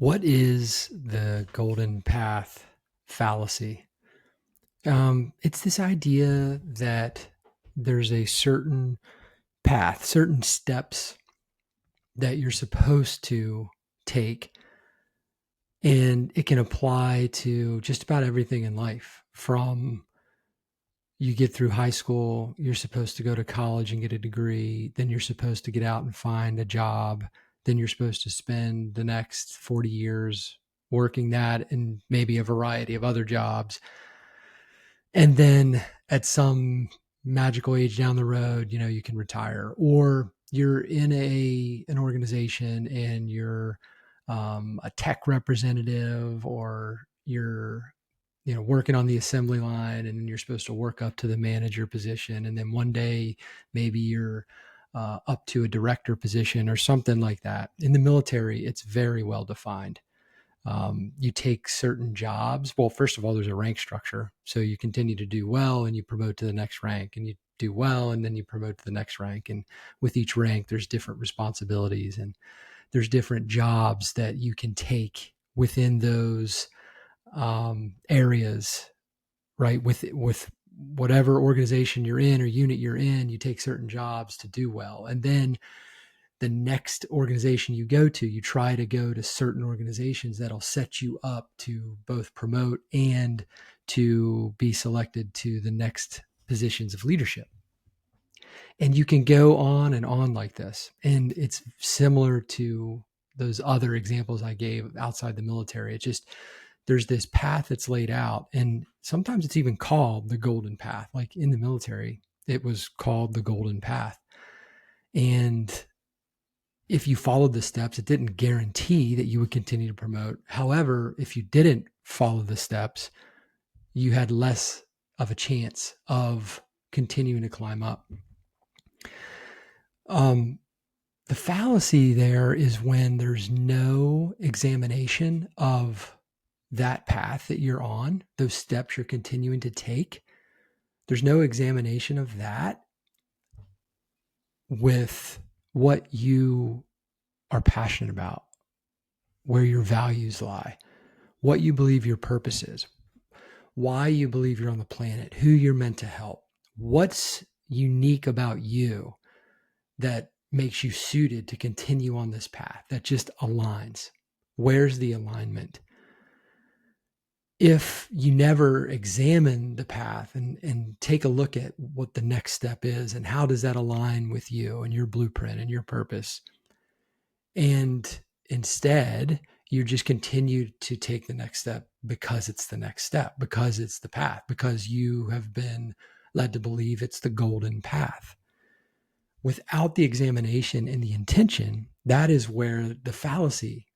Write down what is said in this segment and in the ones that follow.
What is the golden path fallacy? It's this idea that there's a certain path, certain steps that you're supposed to take, and it can apply to just about everything in life. From you get through high school, you're supposed to go to college and get a degree, then you're supposed to get out and find a job, then you're supposed to spend the next 40 years working that and maybe a variety of other jobs. And then at some magical age down the road, you can retire, or you're in an organization and you're a tech representative, or you're working on the assembly line, and you're supposed to work up to the manager position, and then one day maybe you're up to a director position or something like that. In the military, it's very well defined. You take certain jobs. Well, first of all, there's a rank structure. So you continue to do well and you promote to the next rank, and you do well and then you promote to the next rank. And with each rank, there's different responsibilities, and there's different jobs that you can take within those areas, right? With whatever organization you're in or unit you're in, you take certain jobs to do well. And then the next organization you go to, you try to go to certain organizations that'll set you up to both promote and to be selected to the next positions of leadership. And you can go on and on like this. And it's similar to those other examples I gave outside the military. It just, there's this path that's laid out. And sometimes it's even called the golden path. Like in the military, it was called the golden path. And if you followed the steps, it didn't guarantee that you would continue to promote. However, if you didn't follow the steps, you had less of a chance of continuing to climb up. The fallacy there is when there's no examination of that path that you're on, those steps you're continuing to take. There's no examination of that with what you are passionate about, where your values lie, what you believe your purpose is, why you believe you're on the planet, who you're meant to help, what's unique about you that makes you suited to continue on this path that just aligns. Where's the alignment? If you never examine the path and take a look at what the next step is and how does that align with you and your blueprint and your purpose, and instead you just continue to take the next step because it's the next step, because it's the path, because you have been led to believe it's the golden path. Without the examination and the intention, that is where the fallacy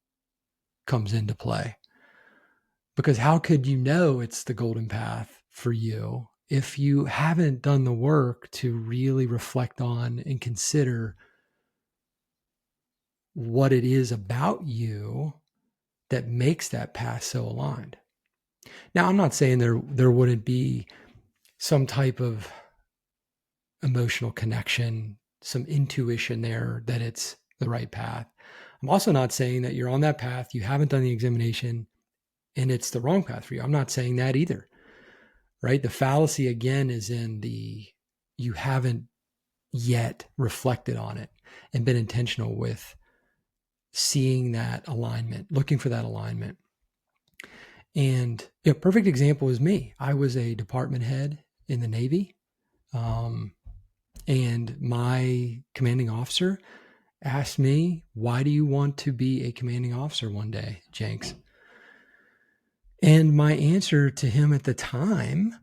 comes into play. Because how could you know it's the golden path for you if you haven't done the work to really reflect on and consider what it is about you that makes that path so aligned? Now, I'm not saying there wouldn't be some type of emotional connection, some intuition there that it's the right path. I'm also not saying that you're on that path, you haven't done the examination, and it's the wrong path for you. I'm not saying that either, right? The fallacy again is in the you haven't yet reflected on it and been intentional with seeing that alignment, looking for that alignment. And perfect example is me. I was a department head in the Navy. And my commanding officer asked me, "Why do you want to be a commanding officer one day, Jenks?" And my answer to him at the time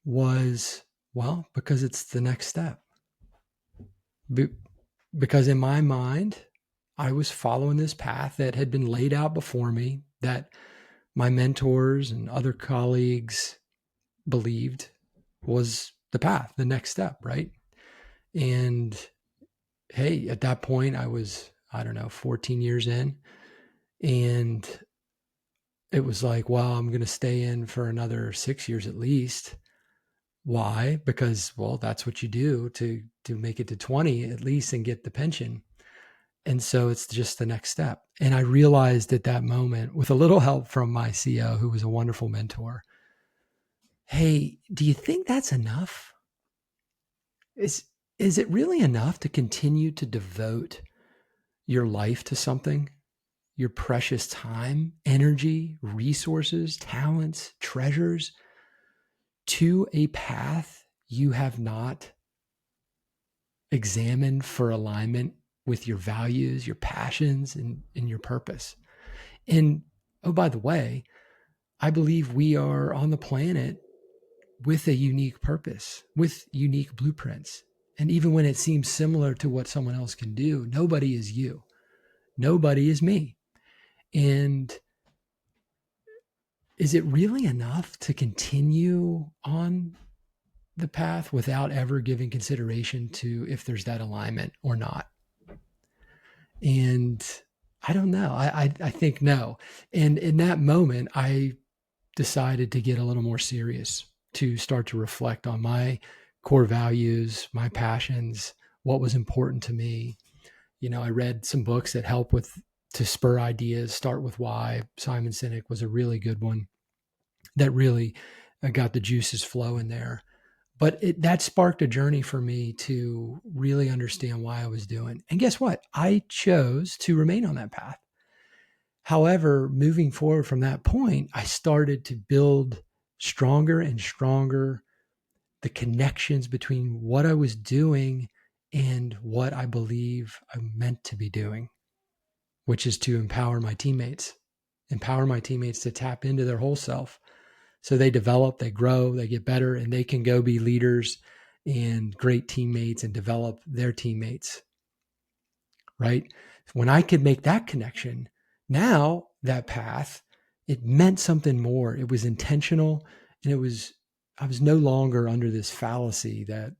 was, well, because it's the next step. Because in my mind, I was following this path that had been laid out before me, that my mentors and other colleagues believed was the path, the next step, right? And hey, at that point, I was, 14 years in. And it was like, well, I'm going to stay in for another 6 years at least. Why? Because, well, that's what you do to make it to 20 at least and get the pension. And so it's just the next step. And I realized at that moment, with a little help from my CO, who was a wonderful mentor, hey, do you think that's enough? Is is it really enough to continue to devote your life to something? Your precious time, energy, resources, talents, treasures to a path you have not examined for alignment with your values, your passions, and your purpose. And oh, by the way, I believe we are on the planet with a unique purpose, with unique blueprints. And even when it seems similar to what someone else can do, nobody is you. Nobody is me. And is it really enough to continue on the path without ever giving consideration to if there's that alignment or not? And I don't know. I think no. And in that moment, I decided to get a little more serious, to start to reflect on my core values, my passions, what was important to me. I read some books that help with to spur ideas. Start with Why. Simon Sinek was a really good one that really got the juices flowing there. But that sparked a journey for me to really understand why I was doing. And guess what? I chose to remain on that path. However, moving forward from that point, I started to build stronger and stronger the connections between what I was doing and what I believe I'm meant to be doing, which is to empower my teammates to tap into their whole self. So they develop, they grow, they get better, and they can go be leaders and great teammates and develop their teammates, right? When I could make that connection, now that path, it meant something more. It was intentional, and I was no longer under this fallacy that,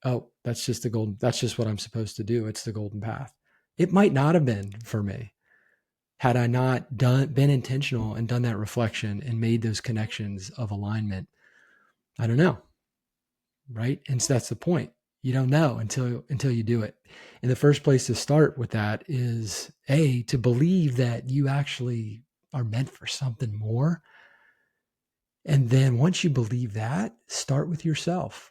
oh, that's just that's just what I'm supposed to do. It's the golden path. It might not have been for me had I not been intentional and done that reflection and made those connections of alignment. I don't know, right? And so that's the point. You don't know until you do it. And the first place to start with that is to believe that you actually are meant for something more. And then once you believe that, start with yourself.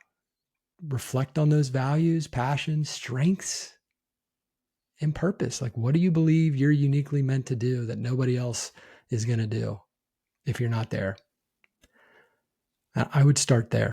Reflect on those values, passions, strengths, and purpose. Like, what do you believe you're uniquely meant to do that nobody else is going to do if you're not there? I would start there.